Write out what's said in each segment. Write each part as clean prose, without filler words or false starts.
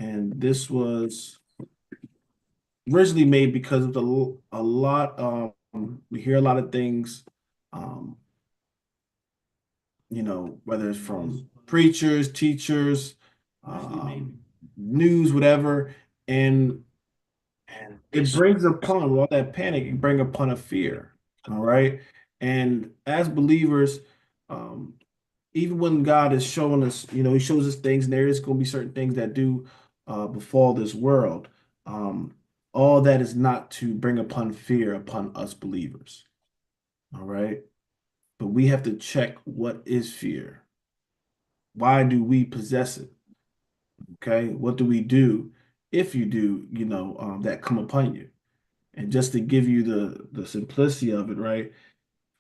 And this was originally made because of a lot we hear a lot of things, um, whether it's from preachers, teachers, news, whatever, and it brings upon all that panic, it bring upon a fear. All right. And as believers, um, even when God is showing us, He shows us things, and there is going to be certain things that do befall this world. Um, all that is not to bring upon fear upon us believers. All right. But we have to check, what is fear? Why do we possess it? Okay. What do we do if you do, that come upon you? And just to give you the simplicity of it, right?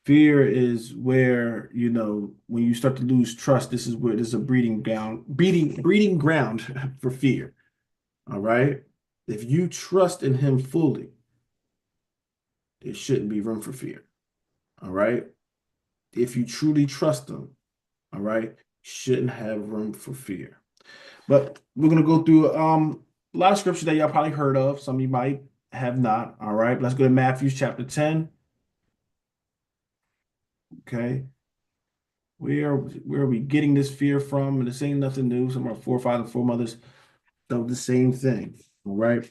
Fear is where, when you start to lose trust, this is where there's a breeding ground for fear. All right. If you trust in him fully, there shouldn't be room for fear. All right. If you truly trust him, all right, shouldn't have room for fear. But we're gonna go through a lot of scripture that y'all probably heard of. Some of you might have not. All right. Let's go to Matthew chapter 10. Okay. Where are we getting this fear from? And this ain't nothing new. Some of our forefathers and foremothers done the same thing. All right.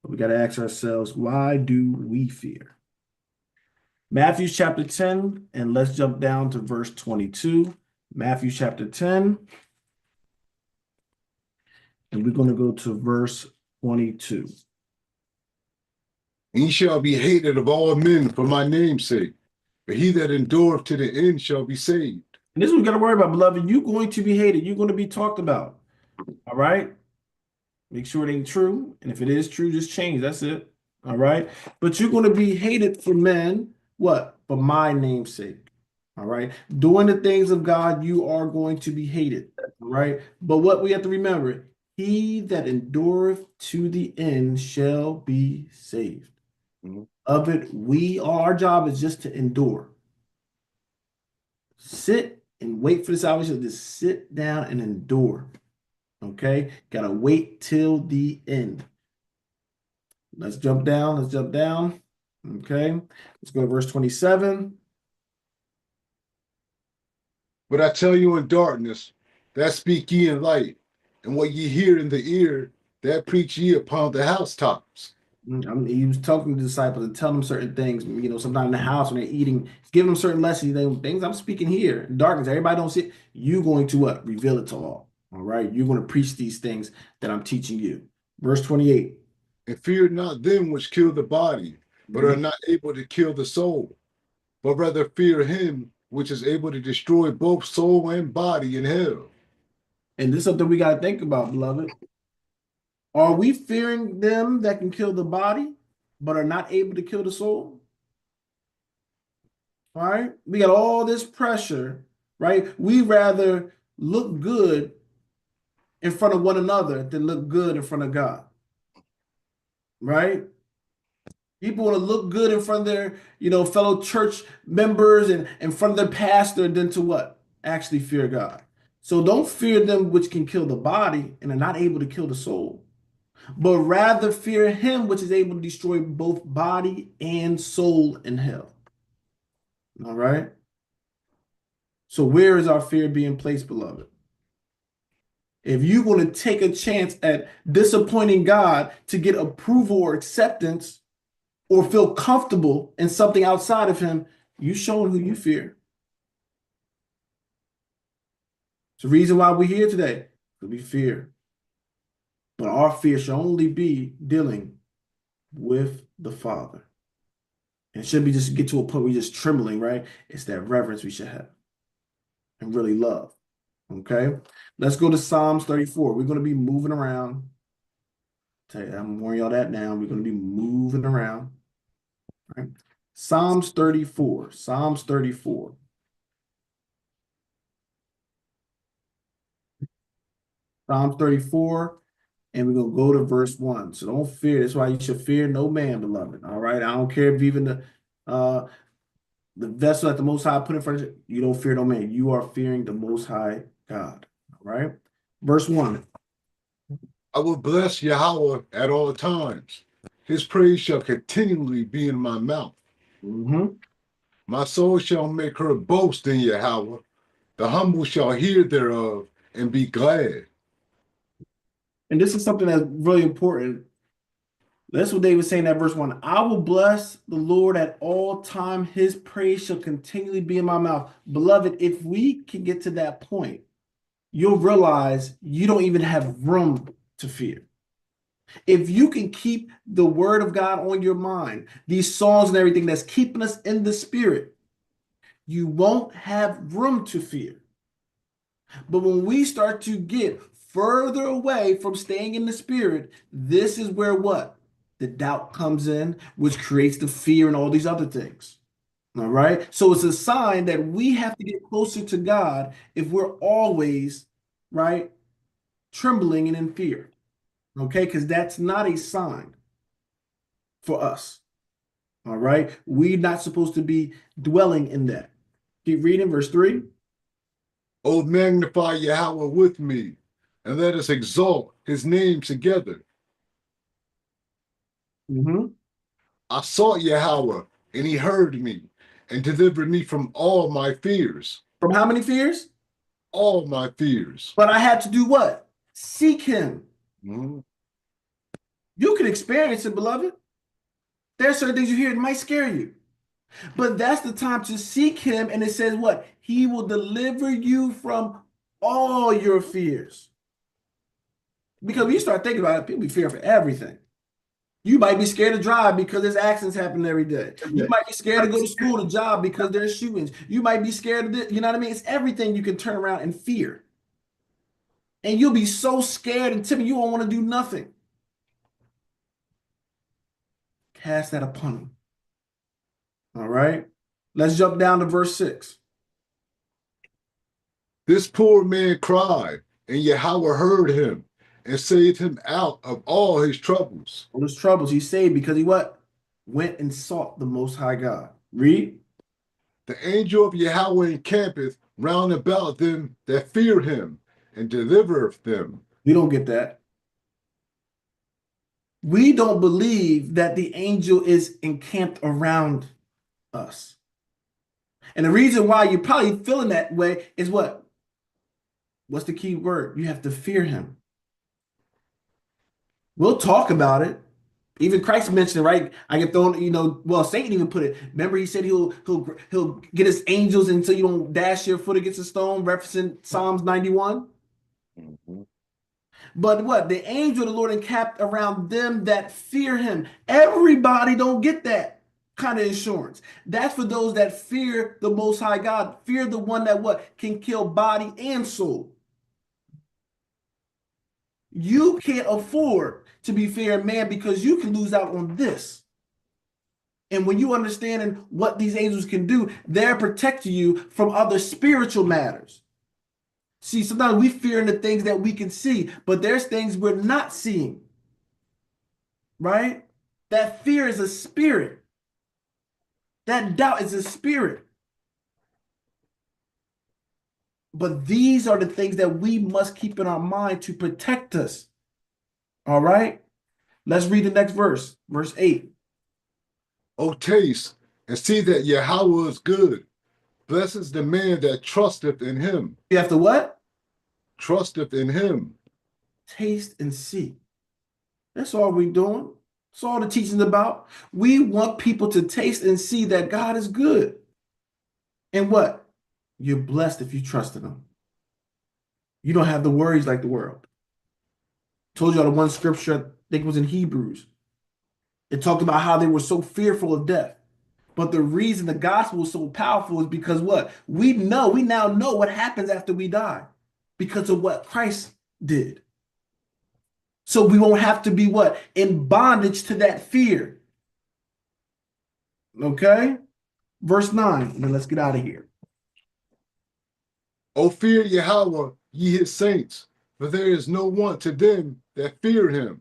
But we got to ask ourselves, why do we fear? Matthew chapter 10, and let's jump down to verse 22. Matthew chapter 10, and we're going to go to verse 22. He shall be hated of all men for my name's sake, but he that endureth to the end shall be saved. And this is what we got to worry about, beloved. You're going to be hated. You're going to be talked about. All right. Make sure it ain't true. And if it is true, just change. That's it. All right. But you're going to be hated for men. What? For my name's sake. All right. Doing the things of God, you are going to be hated. All right. But what we have to remember, he that endureth to the end shall be saved. Of it, our job is just to endure. Sit and wait for the salvation. Just sit down and endure. Okay. Gotta wait till the end. Let's jump down. Let's jump down. Okay. Let's go to verse 27. But I tell you in darkness, that speak ye in light, and what ye hear in the ear, that preach ye upon the housetops. He was talking to the disciples and telling them certain things. Sometimes in the house when they're eating, he's giving them certain lessons. Things I'm speaking here in darkness. Everybody don't see it. You're going to what? Reveal it to all. All right. You're going to preach these things that I'm teaching you. Verse 28. And fear not them which kill the body, but are not able to kill the soul, but rather fear him which is able to destroy both soul and body in hell. And this is something we got to think about, beloved. Are we fearing them that can kill the body, but are not able to kill the soul? All right. We got all this pressure, right? We rather look good in front of one another than look good in front of God. Right? People want to look good in front of their, fellow church members and in front of their pastor than to what? Actually fear God. So don't fear them which can kill the body and are not able to kill the soul, but rather fear him which is able to destroy both body and soul in hell. All right. So where is our fear being placed, beloved? If you're going to take a chance at disappointing God to get approval or acceptance or feel comfortable in something outside of him, you showing who you fear. It's the reason why we're here today, because we fear. But our fear should only be dealing with the Father. And it shouldn't be just get to a point where you're just trembling, right? It's that reverence we should have and really love. Okay, let's go to Psalms 34. We're going to be moving around. I'm warning y'all that now. We're going to be moving around. All right. Psalms 34. Psalms 34. Psalms 34. And we're going to go to verse 1. So don't fear. That's why you should fear no man, beloved. All right. I don't care if even the vessel that the Most High put in front of you, you don't fear no man. You are fearing the Most High God. All right. Verse 1. I will bless Yahweh at all times. His praise shall continually be in my mouth. Mm-hmm. My soul shall make her boast in Yahweh. The humble shall hear thereof and be glad. And this is something that's really important. That's what David was saying in that verse 1. I will bless the Lord at all time. His praise shall continually be in my mouth. Beloved, if we can get to that point, you'll realize you don't even have room to fear. If you can keep the word of God on your mind, these songs and everything that's keeping us in the spirit, you won't have room to fear. But when we start to get further away from staying in the spirit, this is where what? The doubt comes in, which creates the fear and all these other things. All right. So it's a sign that we have to get closer to God if we're always, right, trembling and in fear. Okay. Because that's not a sign for us. All right. We're not supposed to be dwelling in that. Keep reading verse 3. Oh, magnify Yahweh with me, and let us exalt his name together. Mhm. I sought Yahweh, and he heard me, and delivered me from all my fears. From how many fears? All my fears. But I had to do what? Seek him. Mhm. You can experience it, beloved. There are certain things you hear that might scare you. But that's the time to seek him. And it says what? He will deliver you from all your fears. Because when you start thinking about it, people be fearful for everything. You might be scared to drive because there's accidents happening every day. You might be scared to go to school, to job because there's shootings. You might be scared of this. You know what I mean? It's everything you can turn around and fear. And you'll be so scared and timid, you won't want to do nothing. Cast that upon him. All right. Let's jump down to verse 6. This poor man cried, and Yahweh heard him, and saved him out of all his troubles. All his troubles he saved because he what? Went and sought the Most High God. Read. The angel of Yahweh encampeth round about them that fear him, and delivereth them. We don't get that. We don't believe that the angel is encamped around us. And the reason why you're probably feeling that way is what? What's the key word? You have to fear him. We'll talk about it. Even Christ mentioned it, right? I get thrown, well, Satan even put it. Remember, he said he'll get his angels until you don't dash your foot against a stone, referencing Psalms 91. Mhm. But what? The angel of the Lord encamped around them that fear him. Everybody don't get that kind of insurance. That's for those that fear the Most High God, fear the one that what? Can kill body and soul. You can't afford to be fearing man because you can lose out on this. And when you understand what these angels can do, they're protecting you from other spiritual matters. See, sometimes we fear in the things that we can see, but there's things we're not seeing, right? That fear is a spirit. That doubt is a spirit. But these are the things that we must keep in our mind to protect us. All right? Let's read the next verse, verse 8. O taste and see that Yahweh is good. Blessed is the man that trusteth in him. You have to what? Trusteth in him. Taste and see. That's all we're doing. That's all the teaching's about. We want people to taste and see that God is good. And what? You're blessed if you trust in him. You don't have the worries like the world. Told y'all the one scripture, I think it was in Hebrews. It talked about how they were so fearful of death. But the reason the gospel is so powerful is because what? We now know what happens after we die because of what Christ did. So we won't have to be what? In bondage to that fear. Okay? Verse 9. And then let's get out of here. O fear Yahweh, ye his saints, for there is no want to them that fear him.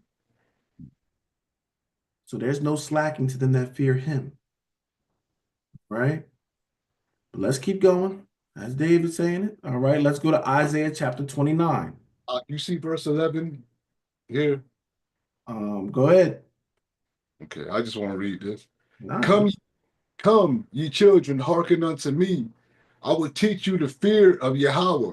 So there's no slacking to them that fear him. Right? But let's keep going. As David saying it. All right, let's go to Isaiah chapter 29. You see verse 11? Here. Go ahead. Okay, I just want to read this. Nah, Come, come, ye children, hearken unto me. I will teach you the fear of Yahweh.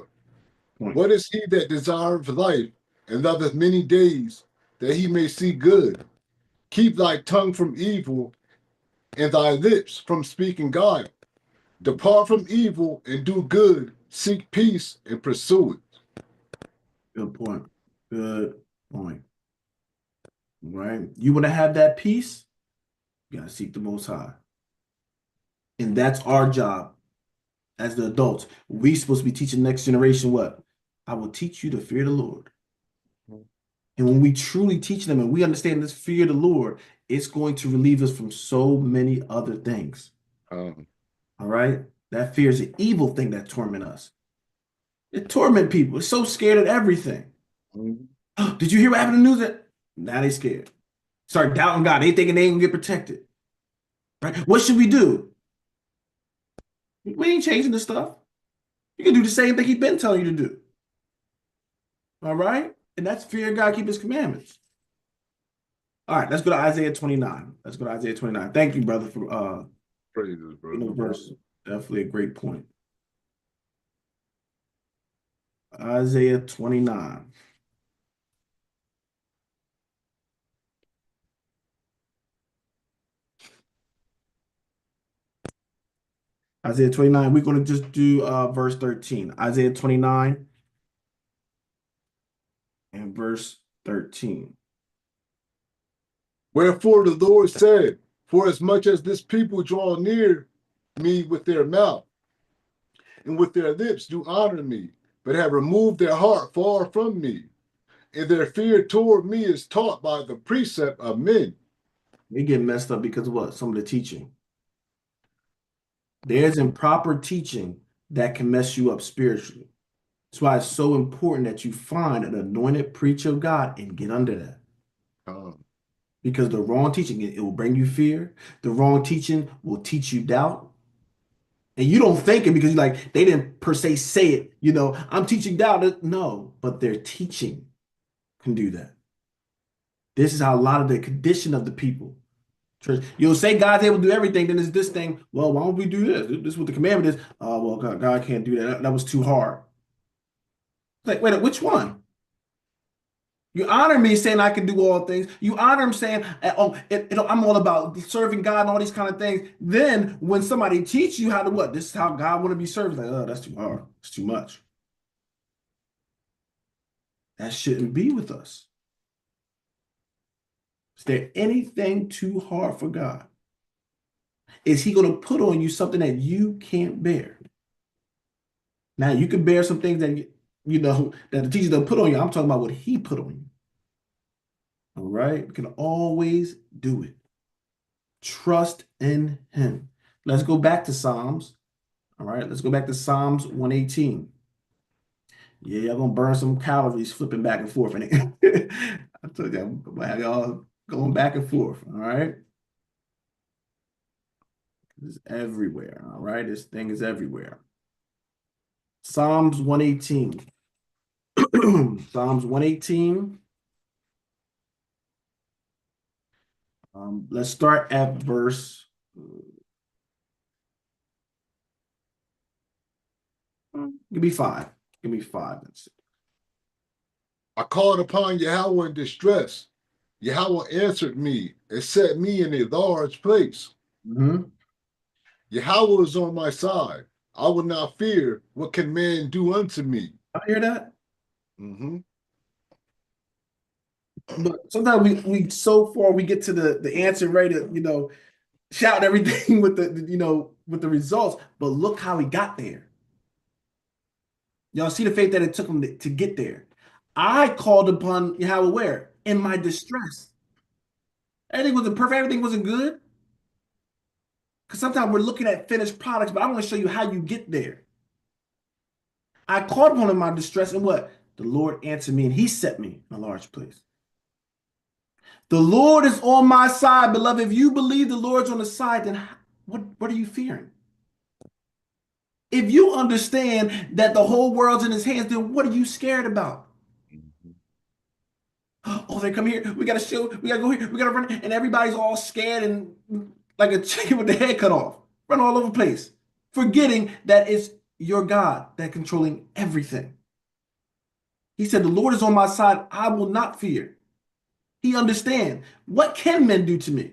point. What is he that desireth life and loveth many days, that he may see good? Keep thy tongue from evil and thy lips from speaking guile. Depart from evil and do good. Seek peace and pursue it. Good point. Good point. Right? You want to have that peace? You gotta seek the Most High, and that's our job as the adults. We supposed to be teaching the next generation what? I will teach you to fear the Lord. And when we truly teach them and we understand this fear of the Lord, it's going to relieve us from so many other things. Um, All right? That fear is an evil thing that torment us. It torment people. It's so scared of everything. Did you hear what happened in the news? Now they scared. Start doubting God. They thinking they ain't gonna get protected. Right? What should we do? We ain't changing this stuff. You can do the same thing he's been telling you to do. All right? And that's fear God, keep his commandments. All right, let's go to Isaiah 29. Let's go to Isaiah 29. Thank you, brother, for Praises, the brother. verse. Definitely a great point. Isaiah 29. Isaiah 29. We're going to just do verse 13. Isaiah 29 and verse 13. Wherefore the Lord said, for as much as this people draw near me with their mouth and with their lips do honor me, but have removed their heart far from me, and their fear toward me is taught by the precept of men. They get messed up because of what? Some of the teaching. There's improper teaching that can mess you up spiritually. That's why it's so important that you find an anointed preacher of God and get under that. Um, Because the wrong teaching, it will bring you fear. The wrong teaching will teach you doubt. And you don't think it because you like they didn't per se say it, I'm teaching doubt. No, but their teaching can do that. This is how a lot of the condition of the people. Church, you'll say God's able to do everything, then it's this thing. Well, why don't we do this? This is what the commandment is. Well, God can't do that. That was too hard. It's like, wait, which one? You honor me saying I can do all things. You honor him saying, oh, I'm all about serving God and all these kind of things. Then when somebody teach you how to what? This is how God want to be served. It's like, oh, that's too hard. It's too much. That shouldn't be with us. Is there anything too hard for God? Is he going to put on you something that you can't bear? Now you can bear some things that that the teacher doesn't put on you. I'm talking about what he put on you. All right. You can always do it. Trust in him. Let's go back to Psalms. All right. Let's go back to Psalms 118. Yeah, y'all gonna burn some calories flipping back and forth. And I told you, I'm gonna have y'all going back and forth. All right. It's everywhere. All right. This thing is everywhere. Psalms 118. Psalms 118. Let's start at verse. Give me five. Give me five. I called upon Yahweh in distress. Yahweh answered me and set me in a large place. Mm-hmm. Yahweh is on my side. I will not fear. What can man do unto me? I hear that. Mm-hmm. But sometimes we so far we get to the answer ready to shout everything with with the results. But look how he got there. Y'all see the faith that it took him to get there. I called upon Yahweh where? In my distress. Everything wasn't perfect, everything wasn't good. Because sometimes we're looking at finished products, but I want to show you how you get there. I called upon him in my distress, and what? The Lord answered me, and he set me in a large place. The Lord is on my side, beloved. If you believe the Lord's on the side, then what are you fearing? If you understand that the whole world's in his hands, then what are you scared about? Oh, they come here. We gotta show. We gotta go here. We gotta run, and everybody's all scared and like a chicken with their head cut off, run all over the place, forgetting that it's your God that controlling everything. He said, "The Lord is on my side. I will not fear." He understands. What can men do to me?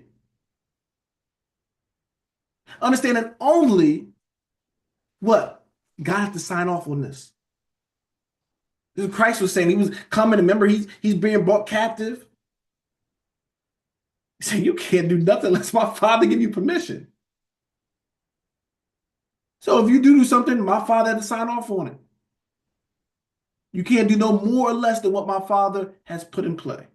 Understanding only what God has to sign off on this. Christ was saying he was coming. Remember, he's being brought captive. He said, "You can't do nothing unless my Father give you permission." So if you do something, my Father had to sign off on it. You can't do no more or less than what my Father has put in play.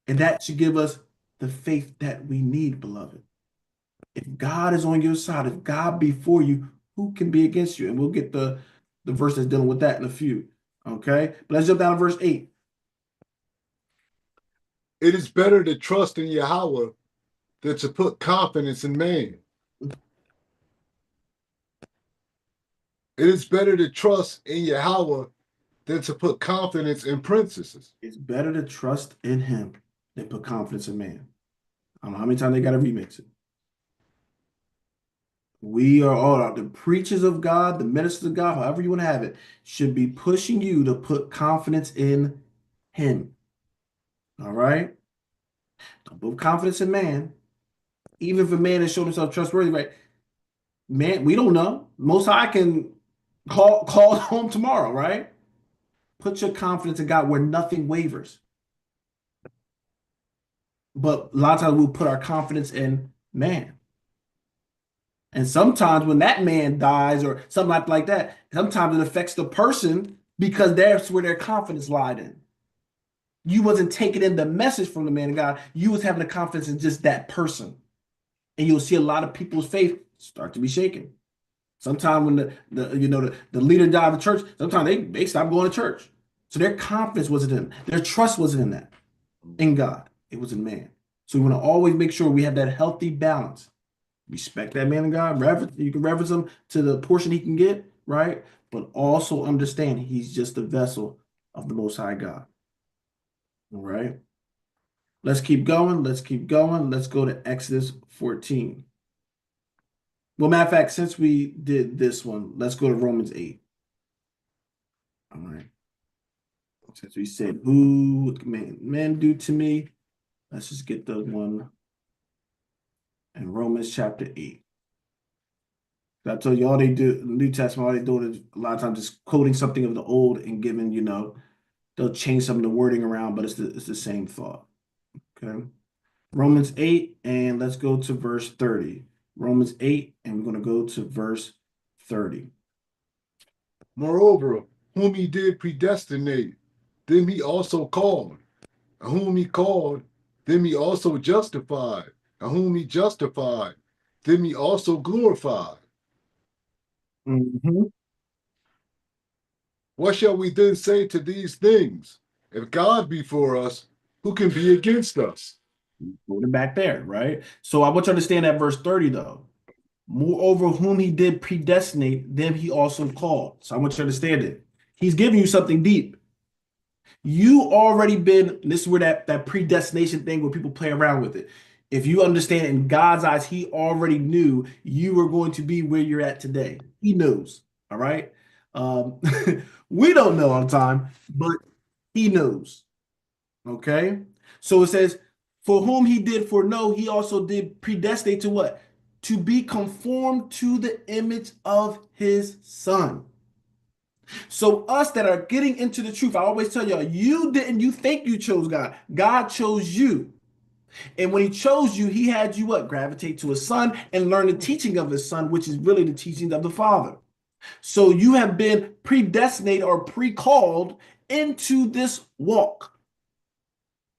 And that should give us the faith that we need, beloved. If God is on your side, if God be for you, who can be against you? And we'll get the verse that's dealing with that in a few. Okay. But let's jump down to verse 8. It is better to trust in Yahweh than to put confidence in man. It is better to trust in Yahweh than to put confidence in princesses. It's better to trust in him than put confidence in man. I don't know how many times they got to remix it. We are all the preachers of God, the ministers of God, however you want to have it, should be pushing you to put confidence in him. All right? Don't put confidence in man. Even if a man has shown himself trustworthy, right? Man, we don't know. Most High can call home tomorrow, right? Put your confidence in God where nothing wavers. But a lot of times we'll put our confidence in man. And sometimes when that man dies or something like that, sometimes it affects the person because that's where their confidence lied in. You wasn't taking in the message from the man of God. You was having a confidence in just that person. And you'll see a lot of people's faith start to be shaken. Sometimes when the leader died of the church, sometimes they stop going to church. So their confidence wasn't in them. Their trust wasn't in that, in God. It was in man. So we want to always make sure we have that healthy balance. Respect that man of God. You can reverence him to the portion he can get, right? But also understand he's just a vessel of the Most High God. All right. Let's keep going. Let's keep going. Let's go to Exodus 14. Well, matter of fact, since we did this one, let's go to Romans 8. All right. Since we said, who can men do to me? Let's just get the one in Romans chapter 8. I told you all they do in the New Testament, all they do is a lot of times just quoting something of the old and giving, they'll change some of the wording around, but it's the same thought. Okay. Romans 8, and let's go to verse 30. Romans 8, and we're going to go to verse 30. Moreover, whom he did predestinate, them he also called. And whom he called, them he also justified. And whom he justified, them he also glorified. Mhm. What shall we then say to these things? If God be for us, who can be against us? Put it back there, right? So I want you to understand that verse 30, though. Moreover, whom he did predestinate, them he also called. So I want you to understand it. He's giving you something deep. You already been, this is where that predestination thing where people play around with it. If you understand in God's eyes, he already knew you were going to be where you're at today. He knows. All right. Um, we don't know all the time, but he knows. Okay. So it says, for whom he did foreknow, he also did predestinate to what? To be conformed to the image of his son. So us that are getting into the truth, I always tell y'all, you think you chose God. God chose you. And when he chose you, he had you what? Gravitate to his son and learn the teaching of his son, which is really the teaching of the Father. So you have been predestinated or pre-called into this walk.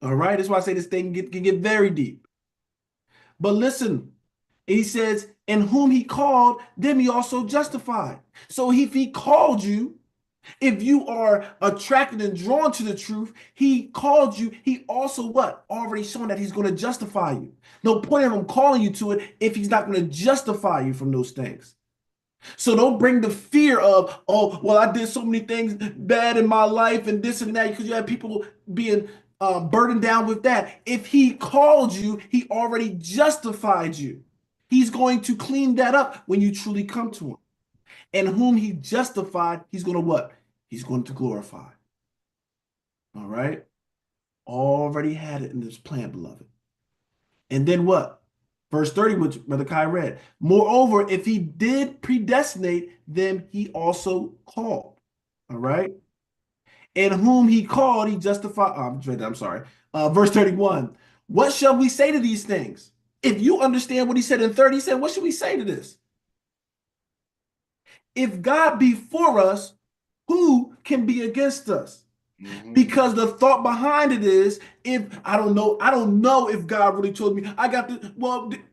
All right. That's why I say this thing can get very deep. But listen, he says, in whom he called, them he also justified. So if he called you, if you are attracted and drawn to the truth, he called you. He also what? Already shown that he's going to justify you. No point of him calling you to it if he's not going to justify you from those things. So don't bring the fear of, oh, well, I did so many things bad in my life and this and that, because you have people being burdened down with that. If he called you, he already justified you. He's going to clean that up when you truly come to him. And whom he justified, he's going to what? He's going to glorify. All right? Already had it in this plan, beloved. And then what? Verse 30, which Brother Kai read. Moreover, if he did predestinate, then he also called. All right? And whom he called, he justified. I'm sorry. Verse 31. What shall we say to these things? If you understand what he said in 30, he said, what should we say to this? If God be for us, who can be against us? Because the thought behind it is, if I don't know if God really told me.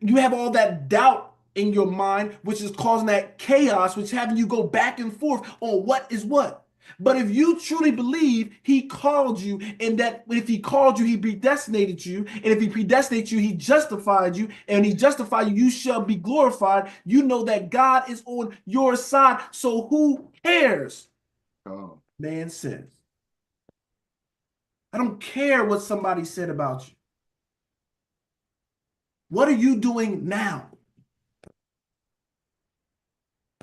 You have all that doubt in your mind, which is causing that chaos, which is having you go back and forth on what is what. But if you truly believe he called you, and that if he called you, he predestinated you, and if he predestinated you, he justified you, and he justified you, you shall be glorified. You know that God is on your side. So who cares? Man says. I don't care what somebody said about you. What are you doing now?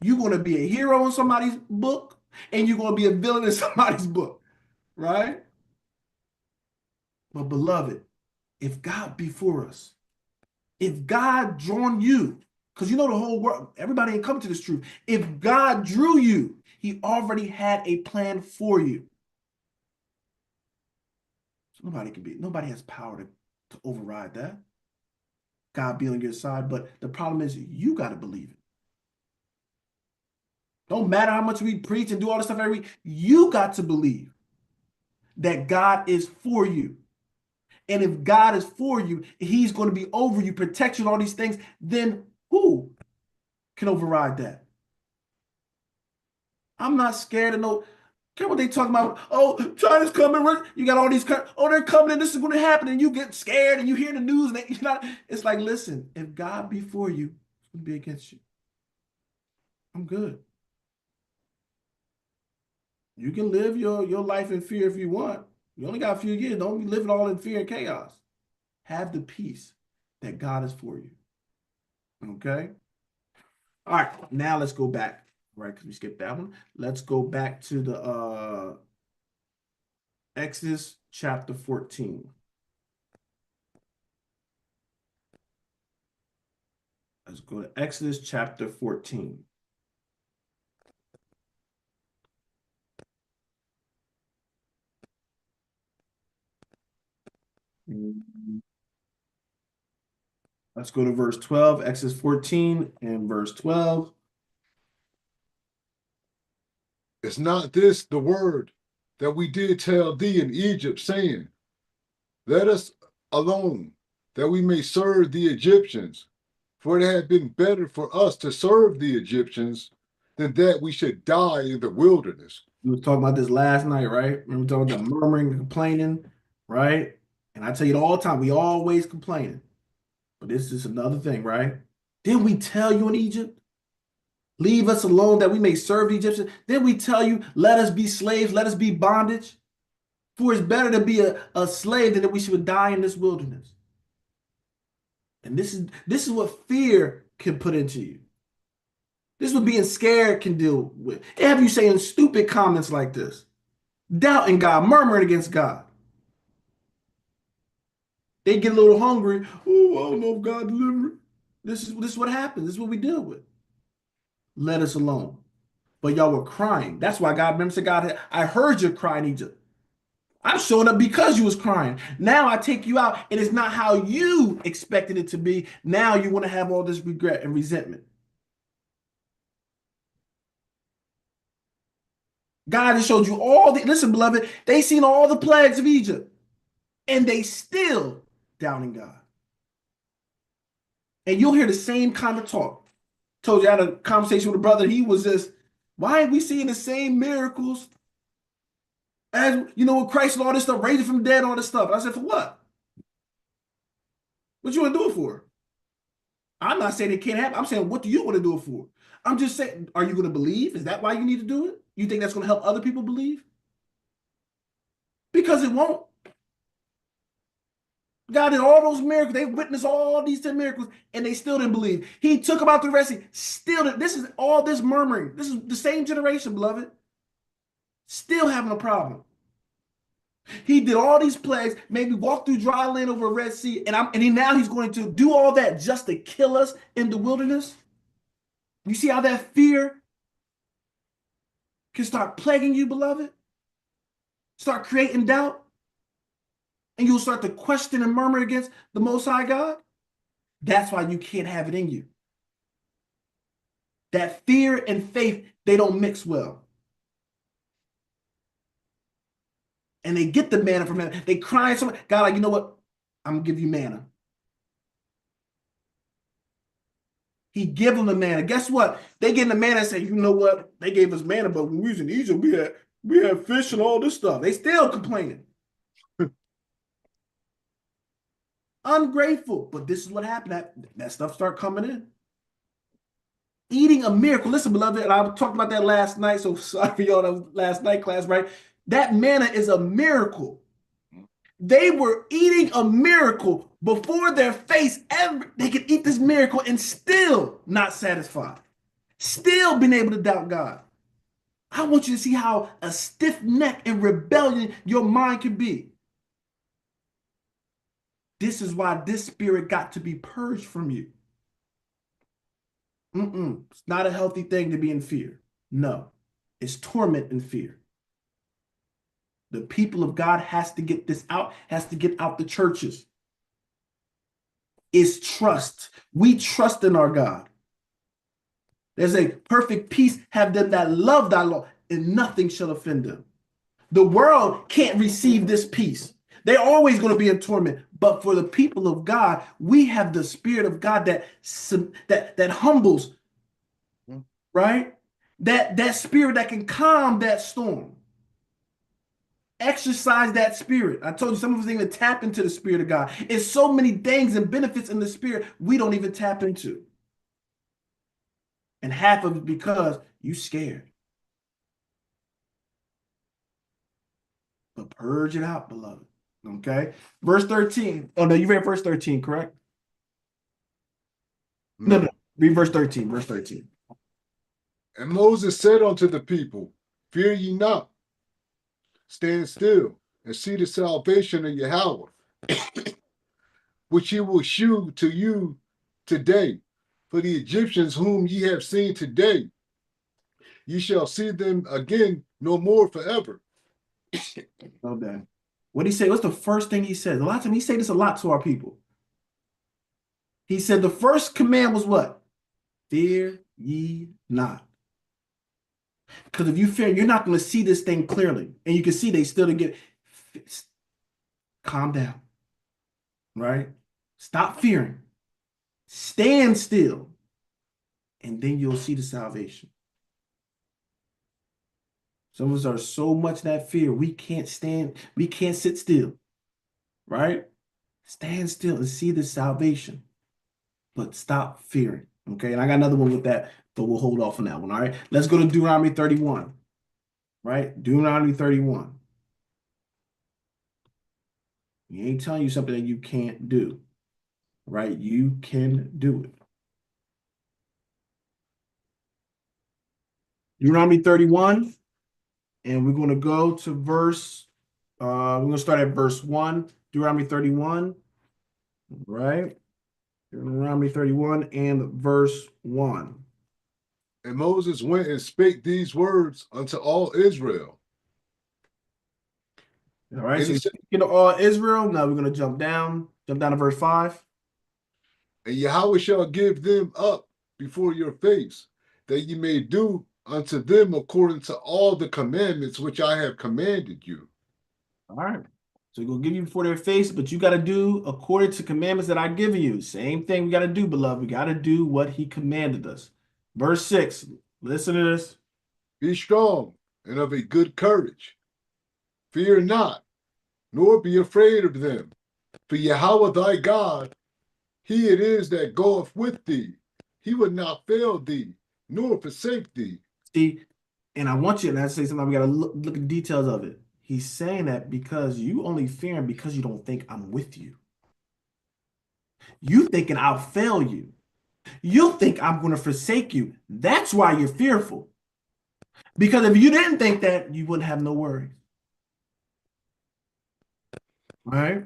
You're going to be a hero in somebody's book, and you're going to be a villain in somebody's book, right? But beloved, if God be for us, if God drawn you, because you know the whole world, everybody ain't come to this truth. If God drew you, he already had a plan for you. So nobody has power to override that. God be on your side, but the problem is you got to believe it. Don't matter how much we preach and do all this stuff every week, you got to believe that God is for you. And if God is for you, he's going to be over you, protect you, and all these things, then who can override that? I'm not scared of no. Care what they talking about? Oh, China's coming. You got all these. Oh, they're coming, and this is going to happen, and you get scared, and you hear the news, and you're not. It's like, listen, if God be for you, it's going to be against you. I'm good. You can live your life in fear if you want. You only got a few years. Don't be living all in fear and chaos. Have the peace that God is for you. Okay? All right, now let's go back, right? Because we skipped that one. Let's go back to the Exodus chapter 14. Let's go to Exodus chapter 14. Let's go to verse 12, Exodus 14 and verse 12. Is not this the word that we did tell thee in Egypt, saying, let us alone, that we may serve the Egyptians? For it had been better for us to serve the Egyptians than that we should die in the wilderness. We were talking about this last night, right? Remember talking about the murmuring and complaining, right? And I tell you all the time, we always complaining. But this is another thing, right? Didn't we tell you in Egypt? Leave us alone that we may serve the Egyptians. Didn't we tell you, let us be slaves, let us be bondage? For it's better to be a slave than that we should die in this wilderness. And this is what fear can put into you. This is what being scared can deal with. It have you saying stupid comments like this, doubting God, murmuring against God. They get a little hungry. Oh, I don't know if God delivered. This is what happens. This is what we deal with. Let us alone. But y'all were crying. That's why God, remember, said, God, I heard you cry in Egypt. I'm showing up because you was crying. Now I take you out, and it's not how you expected it to be. Now you want to have all this regret and resentment. God has showed you listen, beloved, they seen all the plagues of Egypt, and they still doubting God. And you'll hear the same kind of talk. Told you I had a conversation with a brother. He was just, why are we seeing the same miracles as, with Christ and all this stuff, raising from the dead, all this stuff? And I said, for what? What you want to do it for? I'm not saying it can't happen. I'm saying, what do you want to do it for? I'm just saying, are you going to believe? Is that why you need to do it? You think that's going to help other people believe? Because it won't. God did all those miracles. They witnessed all these 10 miracles and they still didn't believe. He took them out the Red Sea. Still, this is all this murmuring. This is the same generation, beloved. Still having a problem. He did all these plagues, maybe walk through dry land over a Red Sea, now he's going to do all that just to kill us in the wilderness. You see how that fear can start plaguing you, beloved? Start creating doubt, and you'll start to question and murmur against the Most High God. That's why you can't have it in you. That fear and faith, they don't mix well. And they get the manna from heaven. They cry so much. God, like, you know what? I'm gonna give you manna. He give them the manna. Guess what? They get the manna and say, you know what? They gave us manna, but when we was in Egypt, we had fish and all this stuff. They still complaining. Ungrateful. But this is what happened. That stuff start coming in. Eating a miracle. Listen, beloved, and I talked about that last night. So sorry for y'all, that was last night class, right? That manna is a miracle. They were eating a miracle before their face. They could eat this miracle and still not satisfied. Still being able to doubt God. I want you to see how a stiff neck and rebellion your mind can be. This is why this spirit got to be purged from you. It's not a healthy thing to be in fear. No, it's torment and fear. The people of God has to get this out, has to get out the churches. It's trust. We trust in our God. There's a perfect peace, have them that love thy law, and nothing shall offend them. The world can't receive this peace. They're always going to be in torment. But for the people of God, we have the Spirit of God that humbles, right? That spirit that can calm that storm. Exercise that spirit. I told you some of us didn't even tap into the Spirit of God. It's so many things and benefits in the Spirit we don't even tap into. And half of it because you scared. But purge it out, beloved. Okay? Verse 13. Oh, no, you read verse 13, correct? No. Read verse 13. Verse 13. And Moses said unto the people, fear ye not. Stand still and see the salvation of Yahweh, which he will shew to you today. For the Egyptians whom ye have seen today, ye shall see them again no more forever. Okay. What did he say? What's the first thing he said? A lot of times he say this a lot to our people. He said the first command was what? Fear ye not. Because if you fear, you're not going to see this thing clearly. And you can see they still didn't get it. Calm down. Right? Stop fearing. Stand still. And then you'll see the salvation. Some of us are so much that fear, we can't sit still. Right? Stand still and see the salvation. But stop fearing. Okay. And I got another one with that, but we'll hold off on that one. All right. Let's go to Deuteronomy 31. Right? Deuteronomy 31. He ain't telling you something that you can't do. Right? You can do it. Deuteronomy 31. And we're going to go to we're going to start at verse 1. Deuteronomy 31. Right? Deuteronomy 31 and verse 1. And Moses went and spake these words unto all Israel. All right, so speaking to all Israel, now we're going to jump down to verse 5. And Yahweh shall give them up before your face, that ye may do unto them according to all the commandments which I have commanded you. All right. So he's going to give you before their face, but you got to do according to commandments that I've given you. Same thing we got to do, beloved. We got to do what he commanded us. Verse 6, listen to this. Be strong and of a good courage. Fear not, nor be afraid of them. For Yahweh thy God, he it is that goeth with thee. He would not fail thee, nor forsake thee. See, and I want you, and I say something, we got to look at the details of it. He's saying that because you only fear him because you don't think I'm with you. You thinking I'll fail you. You think I'm going to forsake you. That's why you're fearful. Because if you didn't think that, you wouldn't have no worries. Right?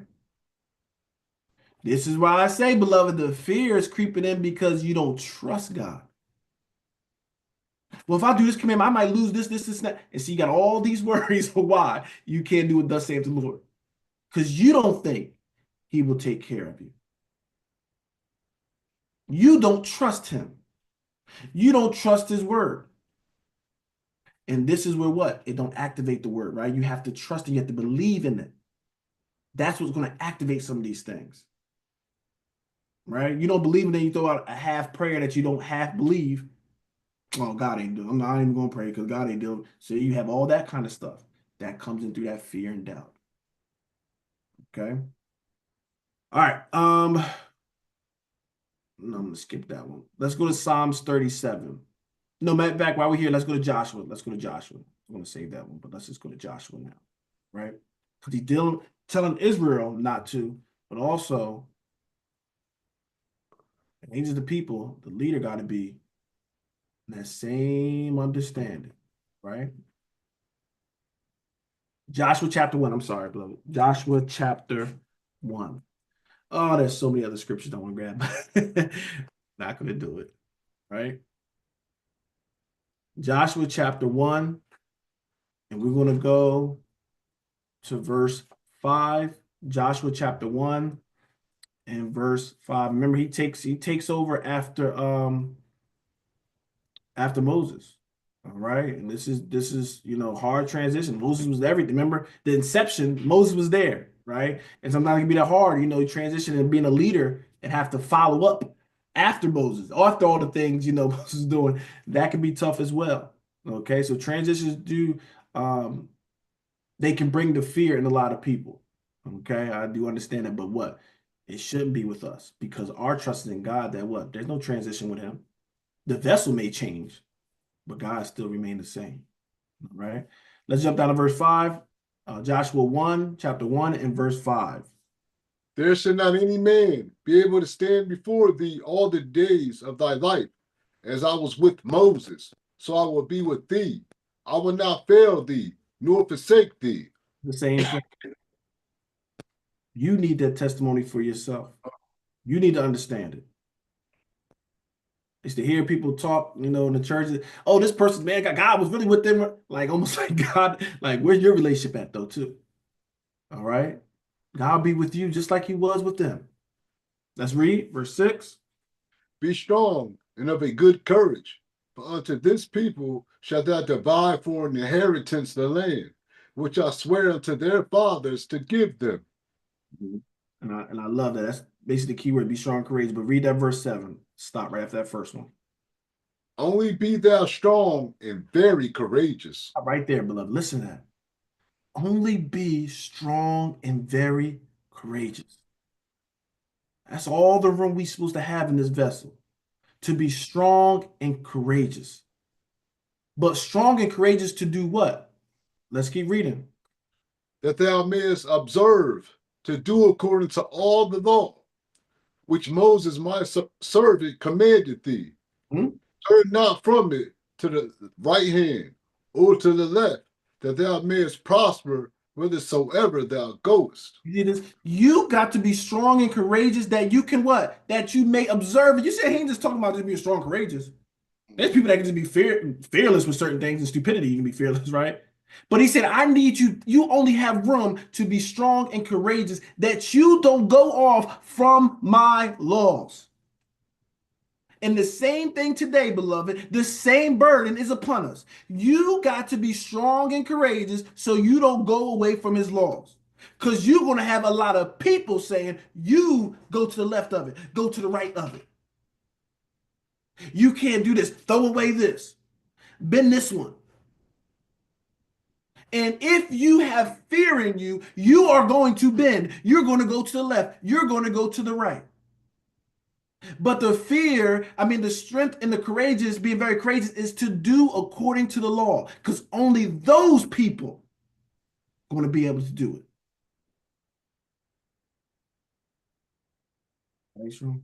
This is why I say, beloved, the fear is creeping in because you don't trust God. Well, if I do this commandment, I might lose this, and that. And so you got all these worries for why you can't do what thus saith the Lord. Because you don't think he will take care of you. You don't trust him. You don't trust his word. And this is where what? It don't activate the word, right? You have to trust it. You have to believe in it. That's what's going to activate some of these things, right? You don't believe in it, you throw out a half prayer that you don't half believe. Oh, God ain't doing. I'm not even going to pray because God ain't doing. So you have all that kind of stuff that comes in through that fear and doubt. Okay. All right. No, I'm gonna skip that one. Let's go to Psalms 37. No, matter back while we're here, let's go to Joshua. Let's go to Joshua. I'm gonna save that one, but let's just go to Joshua now, right? Because he's dealing, telling Israel not to, but also, and these are the people, the leader got to be in that same understanding, right? Joshua chapter 1. I'm sorry, beloved. Joshua chapter 1. Oh, there's so many other scriptures I want to grab. Not going to do it, right? Joshua chapter 1, and we're going to go to verse 5. Joshua chapter 1 and verse 5. Remember, he takes over after Moses. All right. And this is hard transition. Moses was everything. Remember the inception, Moses was there, right? And sometimes it can be that hard, transition and being a leader and have to follow up after Moses, after all the things Moses is doing. That can be tough as well. Okay. So transitions do they can bring the fear in a lot of people. Okay. I do understand that, but what? It shouldn't be with us because our trust is in God that what? There's no transition with him. The vessel may change, but God still remain the same. All right. Let's jump down to verse 5. Joshua 1, chapter 1, and verse 5. There shall not any man be able to stand before thee all the days of thy life, as I was with Moses, so I will be with thee. I will not fail thee, nor forsake thee. The same thing. You need that testimony for yourself. You need to understand it. It's to hear people talk, in the churches. Oh, this person, man, God was really with them. Like almost like God, like where's your relationship at though, too? All right. God be with you just like he was with them. Let's read verse 6. Be strong and of a good courage, for unto this people shalt thou divide for an inheritance the land, which I swear unto their fathers to give them. And I love that. That's basically the key word, be strong and courageous. But read that verse 7. Stop right after that first one. Only be thou strong and very courageous. Stop right there, beloved. Listen to that. Only be strong and very courageous. That's all the room we're supposed to have in this vessel. To be strong and courageous. But strong and courageous to do what? Let's keep reading. That thou mayest observe to do according to all the law which Moses my servant commanded thee. Hmm? Turn not from it to the right hand or to the left, that thou mayest prosper whithersoever thou goest. You see this? You got to be strong and courageous that you can what? That you may observe it. You said he ain't just talking about just being strong and courageous. There's people that can just be fearless with certain things and stupidity. You can be fearless, right? But he said, I need you. You only have room to be strong and courageous that you don't go off from my laws. And the same thing today, beloved, the same burden is upon us. You got to be strong and courageous so you don't go away from his laws. Because you're going to have a lot of people saying, you go to the left of it, go to the right of it. You can't do this. Throw away this. Bend this one. And if you have fear in you, you are going to bend. You're going to go to the left. You're going to go to the right. But the fear, the strength and the courageous, being very courageous, is to do according to the law. Because only those people are going to be able to do it. Right, sure.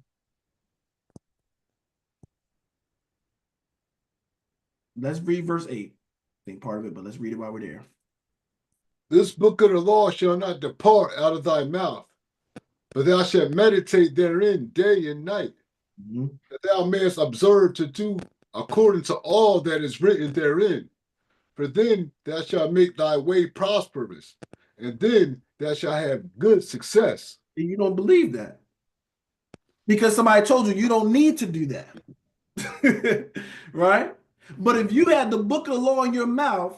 Let's read verse 8. I think part of it, but let's read it while we're there. This book of the law shall not depart out of thy mouth, but thou shalt meditate therein day and night, Mhm. that thou mayest observe to do according to all that is written therein. For then thou shalt make thy way prosperous, and then thou shalt have good success. And you don't believe that because somebody told you you don't need to do that. Right? But if you had the book of the law in your mouth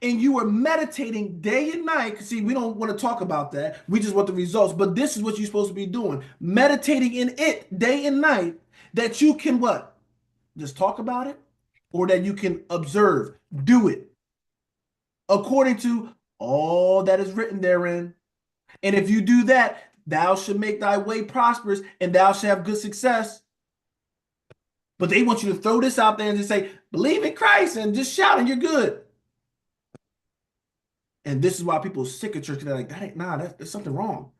and you were meditating day and night, see, we don't want to talk about that. We just want the results. But this is what you're supposed to be doing. Meditating in it day and night that you can what? Just talk about it or that you can observe, do it according to all that is written therein. And if you do that, thou shalt make thy way prosperous and thou shalt have good success. But they want you to throw this out there and just say, believe in Christ and just shout and you're good. And this is why people are sick of church. They're like, that ain't, nah, there's something wrong.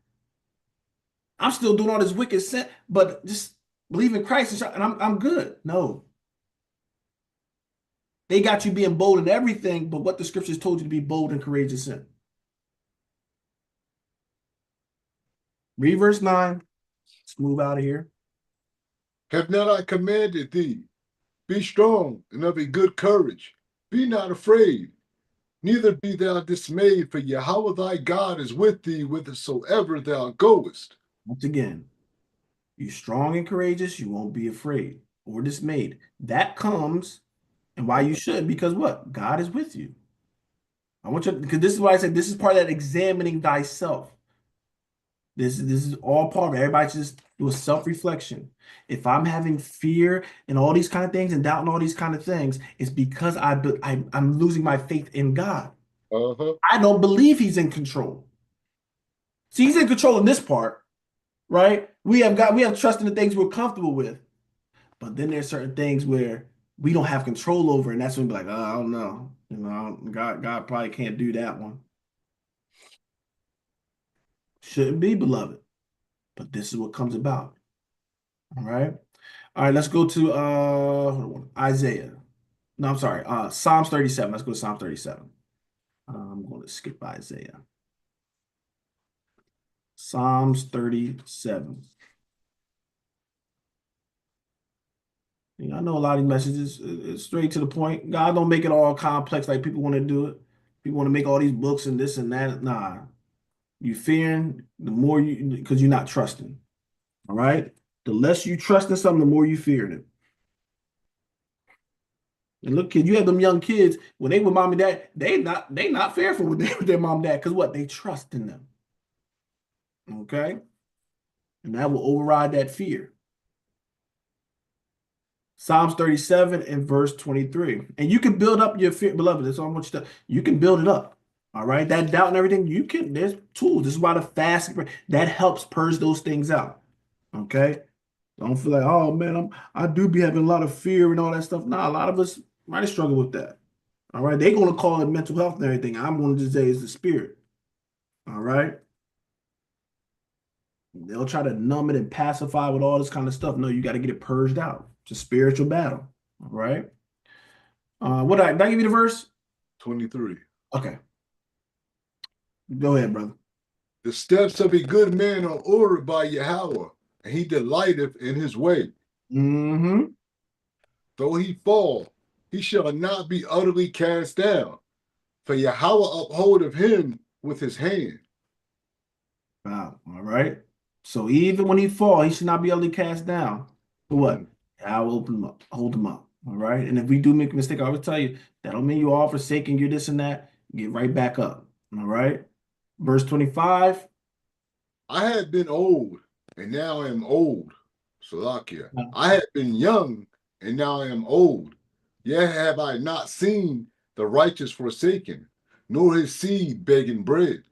I'm still doing all this wicked sin, but just believe in Christ and, shout, and I'm good. No. They got you being bold in everything, but what the scriptures told you to be bold and courageous in. Read verse 9. Let's move out of here. Have not I commanded thee? Be strong and of a good courage. Be not afraid, neither be thou dismayed, for Yahweh thy God is with thee whithersoever thou goest. Once again, you're strong and courageous, you won't be afraid or dismayed. That comes, and why you should, because what? God is with you. I want you, because this is why I said this is part of that examining thyself. This is all part of it. Everybody just do a self-reflection. If I'm having fear and all these kind of things and doubting all these kind of things, it's because I'm losing my faith in God. Uh-huh. I don't believe he's in control. See, he's in control in this part, right? We have trust in the things we're comfortable with. But then there's certain things where we don't have control over, and that's when we be like, oh, I don't know. You know, God probably can't do that one. Shouldn't be, beloved. But this is what comes about. All right. All right, let's go to Isaiah. No, I'm sorry. Psalms 37. Let's go to Psalm 37. I'm going to skip Isaiah. Psalms 37. I know a lot of these messages it's straight to the point. God don't make it all complex like people want to do it. People want to make all these books and this and that. Nah, you fearing the more you because you're not trusting. All right. The less you trust in something, the more you fear it. And look, kid, you have them young kids when they with mom and dad, they not fearful with their mom and dad because what? They trust in them. Okay. And that will override that fear. Psalms 37 and verse 23. And you can build up your fear, beloved. That's all much stuff. You can build it up. All right. That doubt and everything, you can, there's tools. This is why the fasting that helps purge those things out. Okay. Don't feel like, oh man, I do be having a lot of fear and all that stuff. Nah, a lot of us might struggle with that. All right. They're going to call it mental health and everything. I'm going to just say it's the spirit. All right. They'll try to numb it and pacify with all this kind of stuff. No, you got to get it purged out. It's a spiritual battle. All right. Did I give you the verse? 23. Okay. Go ahead, brother. The steps of a good man are ordered by Yahweh, and he delighteth in his way. Mm-hmm. Though he fall, he shall not be utterly cast down, for Yahweh upholdeth him with his hand. Wow. All right. So even when he fall, he should not be utterly cast down. For what? Mhm. I will open him up, hold him up. All right. And if we do make a mistake, I will tell you that don't mean you all forsaking you this and that. Get right back up. All right. Verse 25. I had been old, and now I am old. Salakia. I had been young, and now I am old. Yet have I not seen the righteous forsaken, nor his seed begging bread.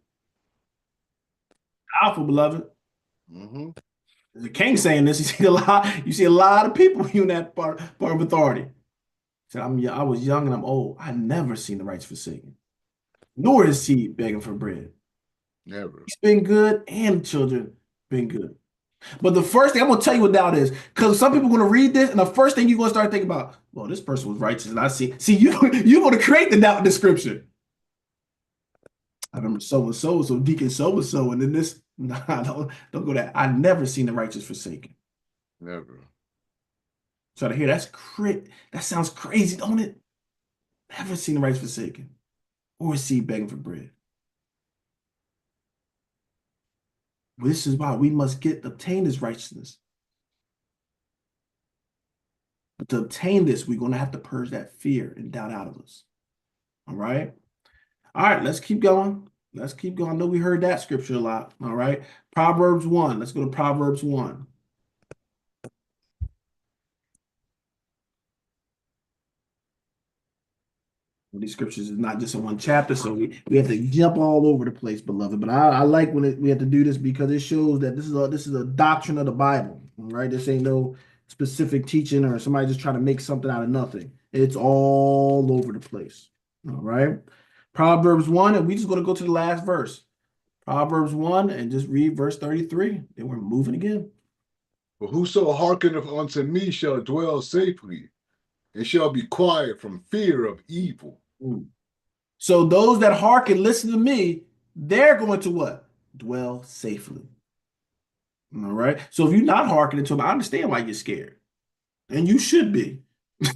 Powerful, beloved. Mm-hmm. The king saying this, you see a lot of people in that part of authority. Said, I was young and I'm old. I never seen the righteous forsaken, nor his seed begging for bread. Never. He's been good and children been good. But the first thing I'm gonna tell you what doubt is, because some people are gonna read this, and the first thing you're gonna start thinking about, well, this person was righteous, and I see you're gonna create the doubt description. I remember so and so, so deacon so and so, and then this. Nah, don't go that. I never seen the righteous forsaken. Never. So to hear that sounds crazy, don't it? Never seen the righteous forsaken or seed begging for bread. This is why we must obtain this righteousness. But to obtain this, we're going to have to purge that fear and doubt out of us. All right. All right. Let's keep going. Let's keep going. I know we heard that scripture a lot. All right. Proverbs 1. Let's go to Proverbs 1. These scriptures is not just in one chapter, so we have to jump all over the place, beloved. But I like when we have to do this because it shows that this is a doctrine of the Bible. All right. This ain't no specific teaching or somebody just trying to make something out of nothing. It's all over the place. All right. Proverbs 1, and we just going to go to the last verse. Proverbs 1 and just read verse 33. Then we're moving again. But whoso hearkeneth unto me shall dwell safely, and shall be quiet from fear of evil. So those that hearken, listen to me, they're going to what? Dwell safely. All right. So if you're not hearkening to him, I understand why you're scared. And you should be.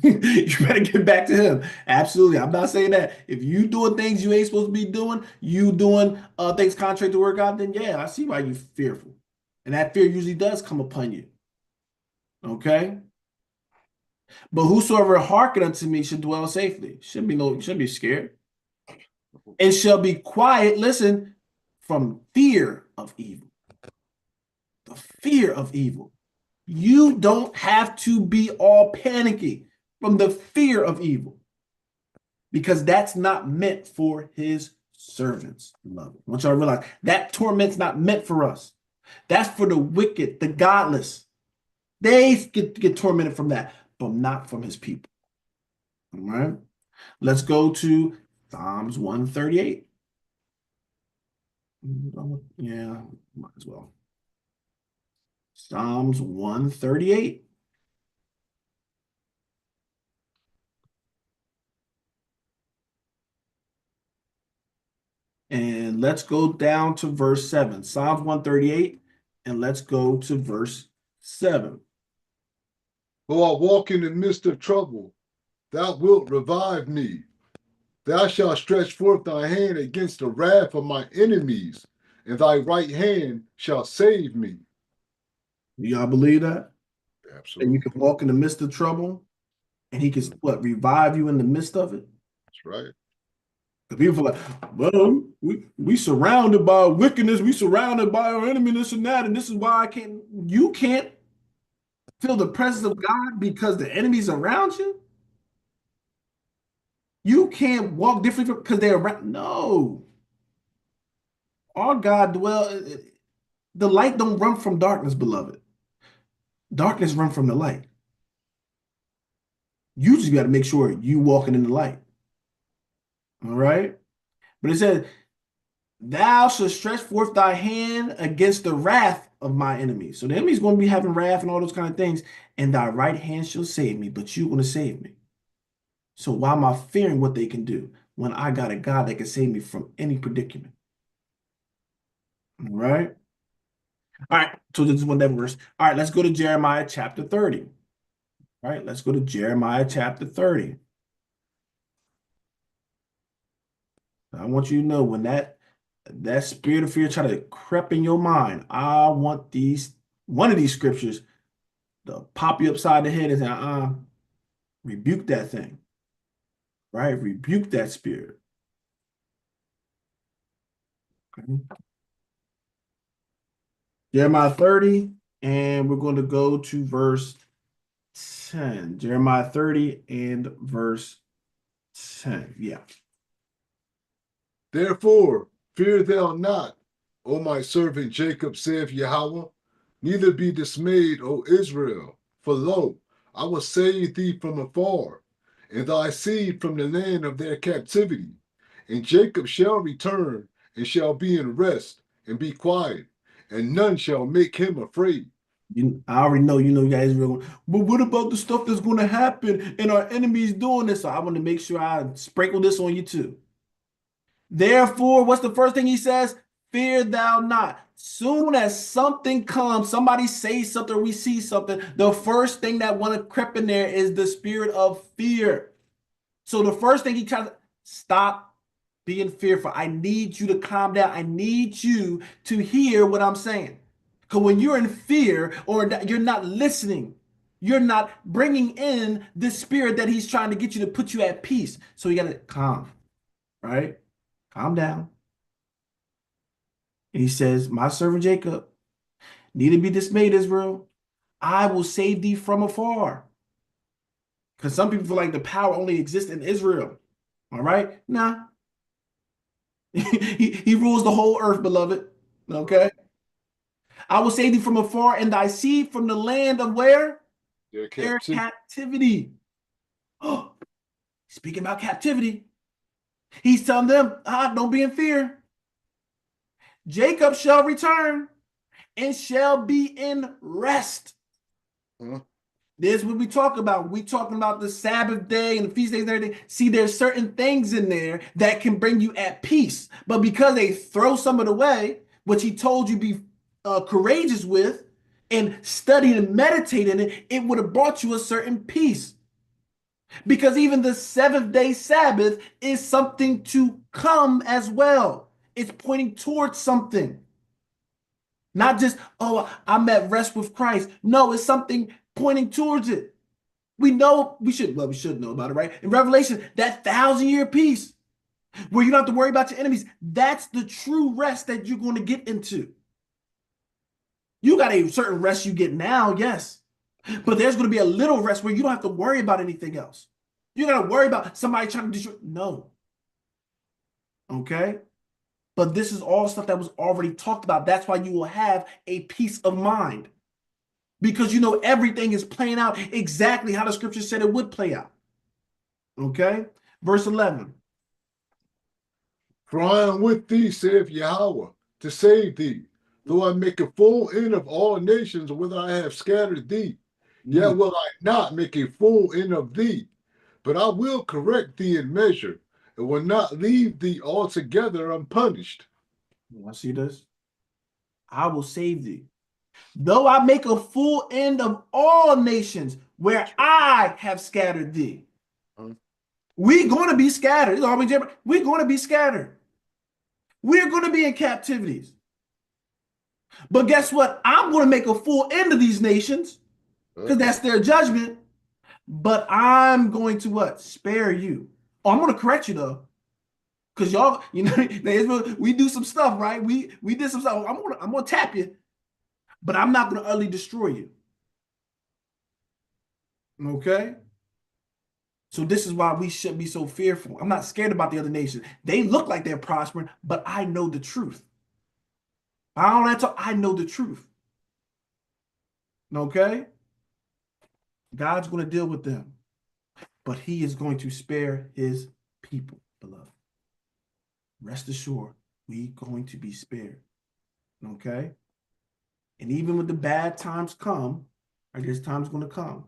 You better get back to him. Absolutely. I'm not saying that. If you doing things you ain't supposed to be doing, you doing things contrary to word God, then yeah, I see why you're fearful. And that fear usually does come upon you. Okay. But whosoever hearken unto me should dwell safely. Shouldn't be scared. And shall be quiet, listen, from fear of evil. The fear of evil. You don't have to be all panicky from the fear of evil because that's not meant for his servants, beloved. I want y'all to realize that torment's not meant for us. That's for the wicked, the godless. They get tormented from that, but not from his people. All right. Let's go to Psalms 138. Yeah, might as well. Psalms 138. And let's go down to verse 7. Psalms 138, and let's go to verse 7. Though I walk in the midst of trouble, thou wilt revive me. Thou shalt stretch forth thy hand against the wrath of my enemies, and thy right hand shall save me. Do y'all believe that? And you Absolutely. can walk in the midst of trouble, and he can what revive you in the midst of it? That's right. Because people feel like, well, we surrounded by wickedness, we surrounded by our enemy, this and that, and this is why you can't feel the presence of God because the enemy's around you. You can't walk differently because they're around. No, our God dwell. The light don't run from darkness, beloved. Darkness run from the light. You just got to make sure you walking in the light. All right. But it says, "Thou shalt stretch forth thy hand against the wrath of my enemies." So the enemy's going to be having wrath and all those kind of things, and thy right hand shall save me. But you're going to save me. So why am I fearing what they can do when I got a God that can save me from any predicament? All right. All right. So this is one that verse. All right. Let's go to Jeremiah chapter 30. All right. Let's go to Jeremiah chapter 30. I want you to know when that spirit of fear try to creep in your mind, I want one of these scriptures to pop you upside the head and say, rebuke that thing. Right? Rebuke that spirit. Okay. Jeremiah 30, and we're going to go to verse 10. Jeremiah 30 and verse 10. Yeah. Therefore, fear thou not, O my servant Jacob, saith Yahweh, neither be dismayed, O Israel. For lo, I will save thee from afar, and thy seed from the land of their captivity. And Jacob shall return, and shall be in rest, and be quiet, and none shall make him afraid. I already know, you guys are going, but what about the stuff that's going to happen and our enemies doing this? So I want to make sure I sprinkle this on you too. Therefore, what's the first thing he says? Fear thou not. Soon as something comes, somebody says something, we see something, the first thing that want to creep in there is the spirit of fear. So the first thing he tries to stop being fearful. I need you to calm down. I need you to hear what I'm saying. Because when you're in fear or you're not listening, you're not bringing in the spirit that he's trying to get you to put you at peace. So you got to calm, right? Calm down. And he says, my servant Jacob, neither be dismayed, Israel. I will save thee from afar. Because some people feel like the power only exists in Israel. All right? Nah. he rules the whole earth, beloved. Okay? I will save thee from afar and thy seed from the land of where? Their Their captivity. captivity. Oh, speaking about captivity, he's telling them, don't be in fear. Jacob shall return and shall be in rest. Huh? This is what we talk about. We talking about the Sabbath day and the feast days and everything. See, there's certain things in there that can bring you at peace. But because they throw some of it away, which he told you be courageous with, and study and meditate in it, it would have brought you a certain peace. Because even the seventh day Sabbath is something to come as well. It's pointing towards something. Not just, oh, I'm at rest with Christ. No, it's something pointing towards it. We know we should know about it, right? In Revelation, that 1,000-year peace where you don't have to worry about your enemies. That's the true rest that you're going to get into. You got a certain rest you get now, yes. But there's going to be a little rest where you don't have to worry about anything else. You got to worry about somebody trying to destroy. No. Okay? But this is all stuff that was already talked about. That's why you will have a peace of mind. Because you know everything is playing out exactly how the scripture said it would play out. Okay? Verse 11. For I am with thee, saith Yahweh, to save thee. Though I make a full end of all nations, whither I have scattered thee, yet will I not make a full end of thee. But I will correct thee in measure, and will not leave thee altogether unpunished. You want to see this? I will save thee. Though I make a full end of all nations where I have scattered thee. Huh? We're going to be scattered. We're going to be scattered. We're going to be in captivities. But guess what? I'm going to make a full end of these nations because that's their judgment. But I'm going to what? Spare you. Oh, I'm going to correct you though. Because y'all, we do some stuff, right? We did some stuff. I'm gonna tap you, but I'm not gonna utterly destroy you. Okay? So this is why we shouldn't be so fearful. I'm not scared about the other nations. They look like they're prospering, but I know the truth. I know the truth. Okay? God's going to deal with them, but he is going to spare his people, beloved. Rest assured, we're going to be spared. Okay? And even when the bad times come, or there's times going to come,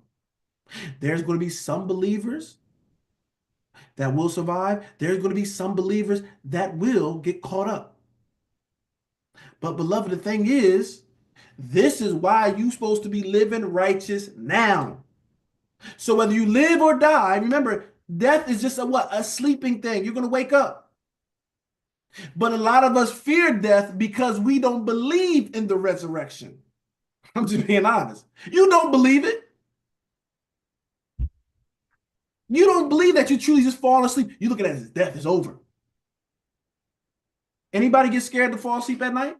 there's going to be some believers that will survive. There's going to be some believers that will get caught up. But beloved, the thing is, this is why you're supposed to be living righteous now. So whether you live or die, remember, death is just a sleeping thing. You're going to wake up. But a lot of us fear death because we don't believe in the resurrection. I'm just being honest. You don't believe it. You don't believe that you truly just fall asleep. You look at it as death is over. Anybody get scared to fall asleep at night?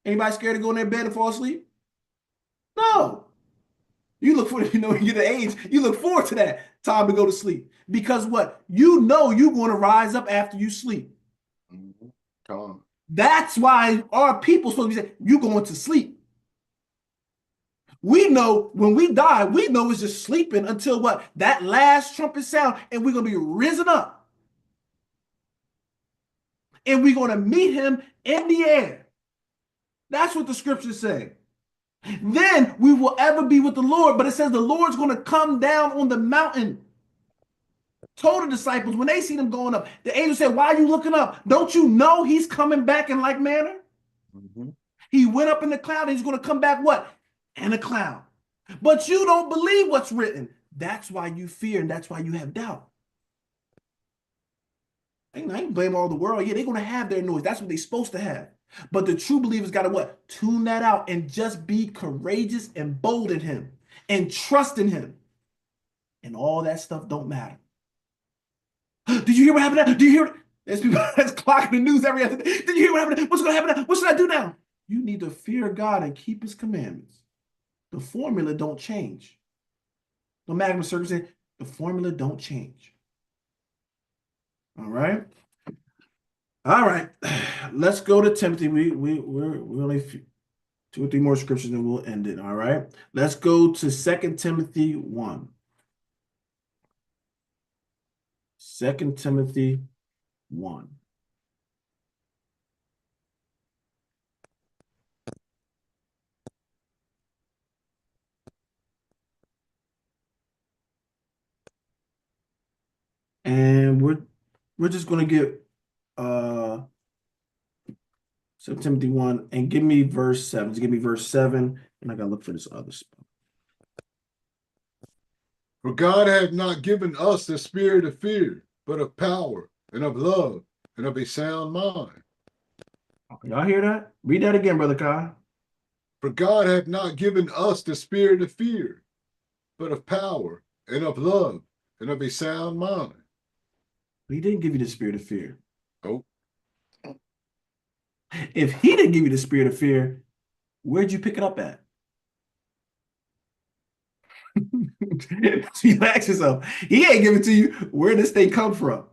Anybody scared to go in their bed and fall asleep? No. You look for, when you get the age, you look forward to that time to go to sleep. Because what? You know you're going to rise up after you sleep. Calm. That's why our people supposed to be saying, you're going to sleep. We know when we die, we know it's just sleeping until what? That last trumpet sound, and we're going to be risen up. And we're going to meet him in the air. That's what the scriptures say. Then we will ever be with the Lord. But it says the Lord's going to come down on the mountain. Told the disciples when they see them going up, the angel said, "Why are you looking up? Don't you know he's coming back in like manner?" Mm-hmm. He went up in the cloud and he's going to come back what? In a cloud. But you don't believe what's written. That's why you fear and that's why you have doubt. I ain't blame all the world. Yeah, they're going to have their noise. That's what they're supposed to have. But the true believers got to what? Tune that out and just be courageous and bold in him and trust in him. And all that stuff don't matter. Did you hear what happened now? Do you hear it? There's people that's clocking the news every other day. Did you hear what happened? What's going to happen now? What should I do now? You need to fear God and keep his commandments. The formula don't change. No matter what circumstance, the formula don't change. All right. All right. Let's go to Timothy. We're only 2 or 3 more scriptures and we'll end it. All right. Let's go to 2 Timothy 1. 2 Timothy 1. And we're just gonna get 2 Timothy 1 and give me verse 7. Just give me verse 7, and I gotta look for this other spot. For God hath not given us the spirit of fear, but of power and of love and of a sound mind. Y'all hear that? Read that again, Brother Kai. For God hath not given us the spirit of fear, but of power and of love and of a sound mind. He didn't give you the spirit of fear. Oh, If he didn't give you the spirit of fear, where'd you pick it up at? So you ask yourself, he ain't give it to you. Where did this thing come from?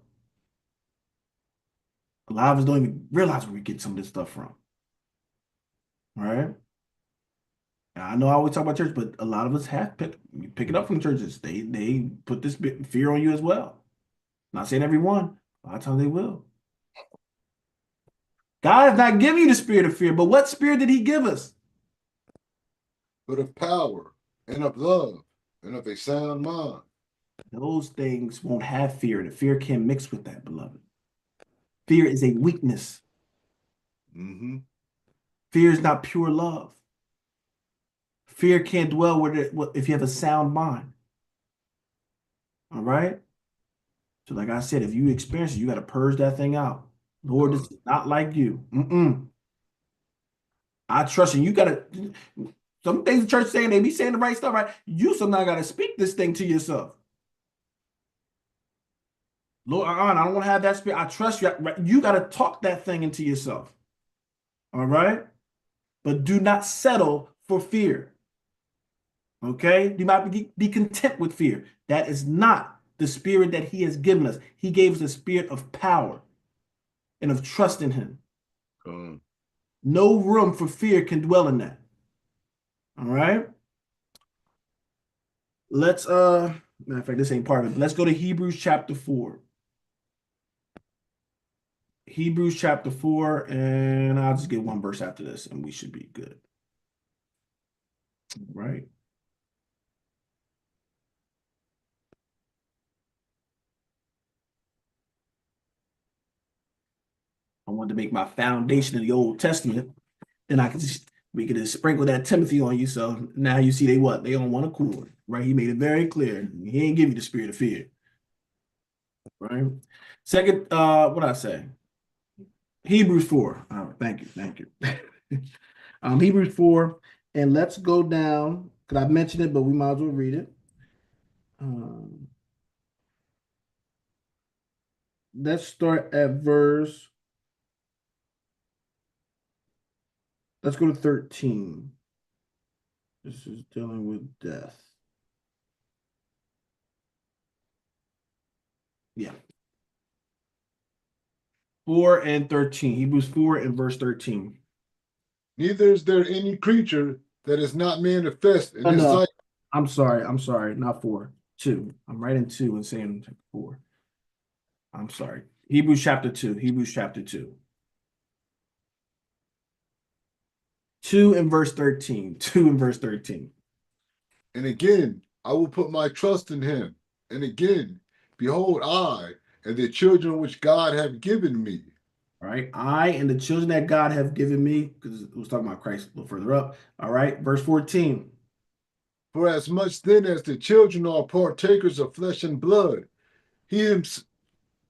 A lot of us don't even realize where we get some of this stuff from. All right. I know I always talk about church, but a lot of us have pick it up from churches. They put this bit fear on you as well. Not saying everyone. A lot of times they will. God has not given you the spirit of fear, but what spirit did he give us? but of power and of love and of a sound mind. Those things won't have fear. The fear can't mix with that, beloved. Fear is a weakness. Mm-hmm. Fear is not pure love. Fear can't dwell with it if you have a sound mind. All right? So, like I said, if you experience it, you got to purge that thing out. Lord, this is not like you. I trust you. You got to, some things the church saying, they be saying the right stuff, right? You sometimes got to speak this thing to yourself. Lord, I don't want to have that spirit. I trust you. You got to talk that thing into yourself. All right? But do not settle for fear. Okay? Do not be content with fear. That is not the spirit that he has given us. He gave us a spirit of power and of trust in him. No room for fear can dwell in that. All right? Let's matter of fact, this ain't part of it. Let's go to Hebrews chapter 4. Hebrews chapter 4, and I'll just get one verse after this, and we should be good. All right. I wanted to make my foundation in the Old Testament. Then we could just sprinkle that Timothy on you. So now you see they on one accord, right? He made it very clear. He ain't give you the spirit of fear. Right? Second, what I say? Hebrews 4. All right, thank you. Hebrews 4, and let's go down, because I mentioned it, but we might as well read it. Let's start at verse. Let's go to 13. This is dealing with death. Yeah. 4 and 13. Hebrews 4 and verse 13. Neither is there any creature that is not manifest in Oh, his no. sight. I'm sorry. Not 4. 2. I'm writing 2 and saying 4. I'm sorry. Hebrews chapter 2. 2 and verse 13. 2 and verse 13. And again, I will put my trust in him. And again, behold, I and the children which God hath given me. All right. I and the children that God have given me, because it was talking about Christ a little further up. All right. Verse 14. For as much then as the children are partakers of flesh and blood, he,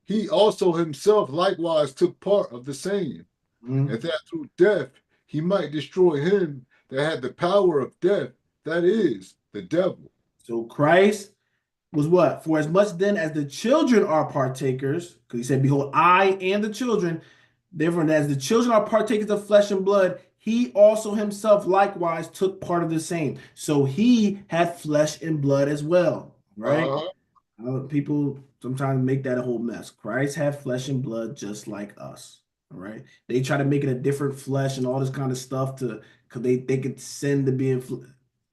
he also himself likewise took part of the same, Mhm. and that through death he might destroy him that had the power of death, that is, the devil. So Christ was what? For as much then as the children are partakers, because he said, behold, I and the children, therefore, as the children are partakers of flesh and blood, he also himself likewise took part of the same. So he had flesh and blood as well, right? Uh-huh. People sometimes make that a whole mess. Christ had flesh and blood just like us. All right. They try to make it a different flesh and all this kind of stuff to because they could sin to be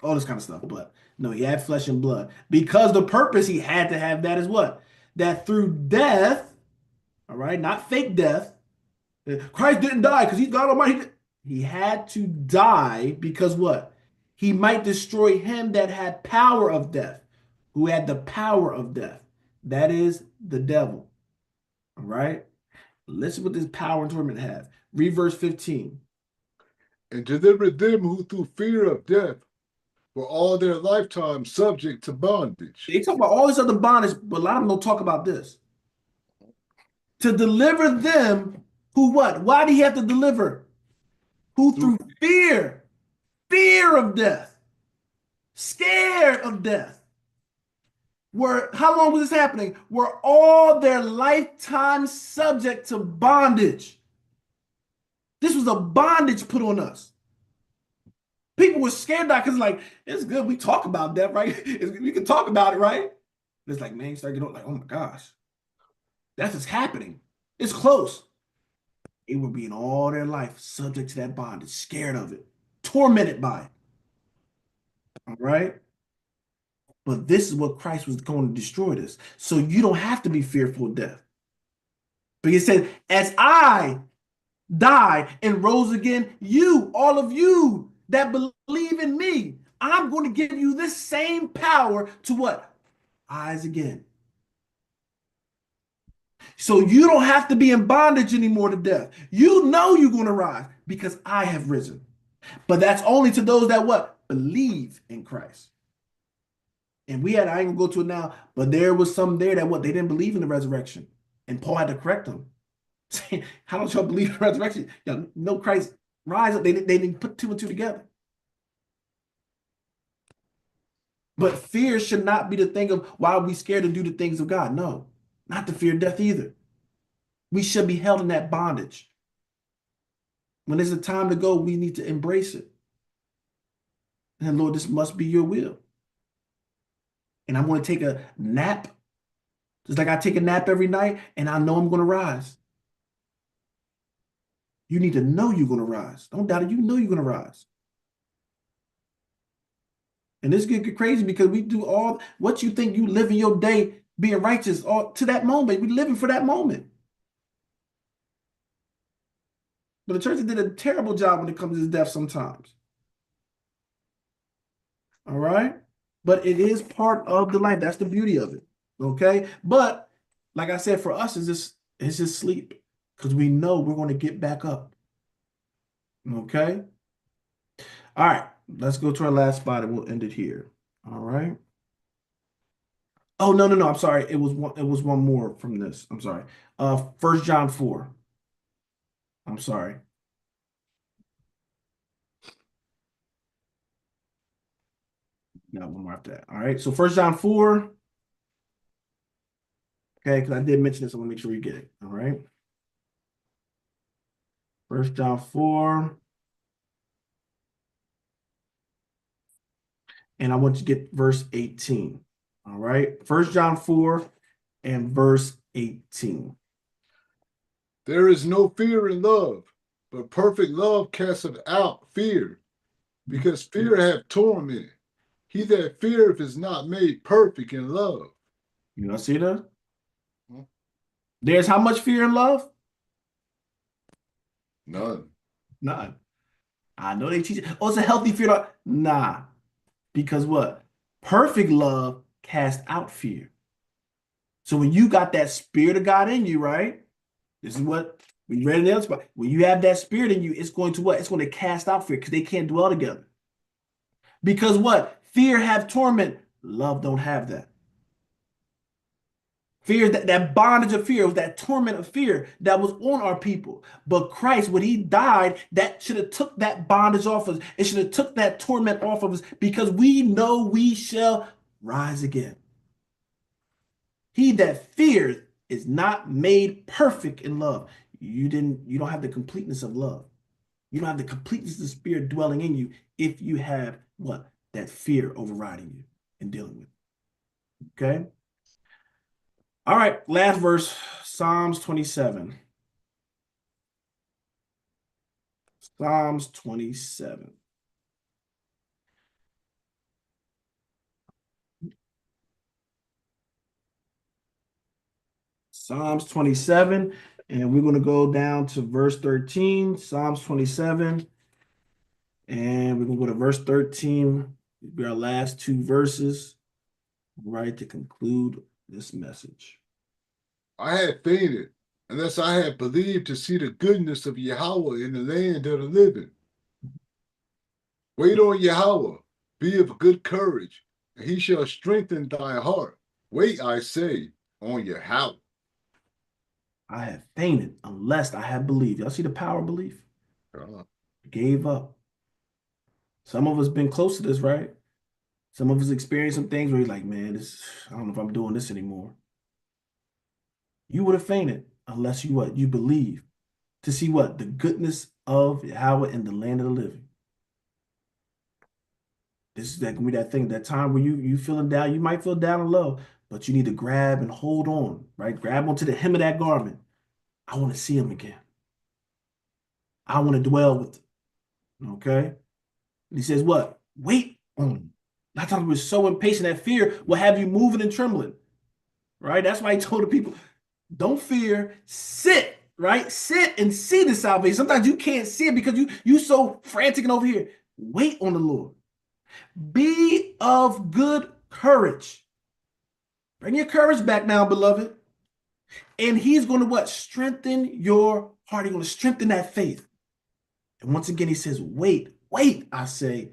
all this kind of stuff. But no, he had flesh and blood because the purpose he had to have that is what? That through death, all right, not fake death. Christ didn't die because he's God Almighty. He had to die because what? He might destroy him that had power of death, who had the power of death. That is the devil. All right. Listen what this power and torment have. Read verse 15. And deliver them who through fear of death were all their lifetime subject to bondage. They talk about all this other bondage, but a lot of them don't talk about this. To deliver them who what? Why do he have to deliver? Who Through through fear of death, scared of death. Were how long was this happening? Were all their lifetime subject to bondage. This was a bondage put on us. People were scared that because like it's good we talk about that, right? We can talk about it, right? It's like man, you start getting like, oh my gosh, that's what's happening. It's close. They were being all their life subject to that bondage, scared of it, tormented by it. All right. But this is what Christ was going to destroy this. So you don't have to be fearful of death. But he said, as I died and rose again, you, all of you that believe in me, I'm going to give you this same power to what? Rise again. So you don't have to be in bondage anymore to death. You know you're going to rise because I have risen. But that's only to those that what? Believe in Christ. And I ain't gonna go to it now, but there was some there that what? They didn't believe in the resurrection. And Paul had to correct them. Saying, how don't y'all believe in the resurrection? Y'all know Christ rise up. They didn't put two and two together. But fear should not be the thing of why we scared to do the things of God. No, not to fear death either. We should be held in that bondage. When there's a time to go, we need to embrace it. And Lord, this must be your will. And I'm going to take a nap, just like I take a nap every night, and I know I'm going to rise. You need to know you're going to rise. Don't doubt it. You know you're going to rise. And this get crazy because we do all what you think you live in your day being righteous all to that moment. We living for that moment. But the church did a terrible job when it comes to death sometimes. All right. But it is part of the life. That's the beauty of it. Okay. But like I said, for us, it's just sleep. Because we know we're going to get back up. Okay. All right. Let's go to our last spot and we'll end it here. All right. Oh, no, no, no. I'm sorry. It was one more from this. I'm sorry. 1 John 4. I'm sorry. Got one more after that. All right. So 1 John 4. Okay, because I did mention this. I want to make sure you get it. All right. 1 John 4. And I want you to get verse 18. All right. 1 John 4 and verse 18. there is no fear in love, but perfect love casteth out fear, because fear hath torment. He that feareth is not made perfect in love. You know, see that? There's how much fear and love? None. None. I know they teach, oh, it's a healthy fear. Nah, because what? Perfect love casts out fear. So when you got that spirit of God in you, right? This is what we read in the other spot. When you have that spirit in you, it's going to what? It's going to cast out fear because they can't dwell together. Because what? Fear have torment. Love don't have that. Fear, that bondage of fear, was that torment of fear that was on our people. But Christ, when he died, that should have took that bondage off of us. It should have took that torment off of us because we know we shall rise again. He that fears is not made perfect in love. You don't have the completeness of love. You don't have the completeness of the spirit dwelling in you if you have what? That fear overriding you and dealing with. Okay? All right, last verse, Psalms 27. Psalms 27. Psalms 27, and we're going to go down to verse 13. Psalms 27, and we're going to go to verse 13. It'll be our last two verses, right, to conclude this message. I had fainted unless I had believed to see the goodness of Yahweh in the land of the living. Wait on Yahweh, be of good courage, and he shall strengthen thy heart. Wait, I say, on Yahweh. I have fainted unless I had believed. Y'all see the power of belief? Uh, Gave up. Some of us been close to this, right? Some of us experienced some things where you're like, man, this, I don't know if I'm doing this anymore. You would have fainted unless you what? You believe to see what? The goodness of Yahweh in the land of the living. This is that gonna be that thing, that time where you feeling down, you might feel down and low, but you need to grab and hold on, right? Grab onto the hem of that garment. I want to see him again. I want to dwell with him. Okay. And he says, what? Wait on him. A lot of times we're so impatient that fear will have you moving and trembling. Right? That's why he told the people, don't fear, sit, right? Sit and see the salvation. Sometimes you can't see it because you so frantic and over here. Wait on the Lord. Be of good courage. Bring your courage back now, beloved. And he's going to what? Strengthen your heart. He's going to strengthen that faith. And once again, he says, wait, I say,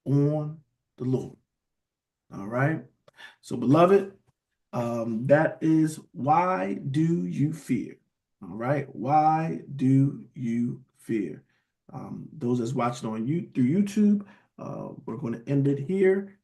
on the Lord. All right. So, beloved, that is why do you fear? All right. Why do you fear? Those that's watching on you through YouTube, we're going to end it here.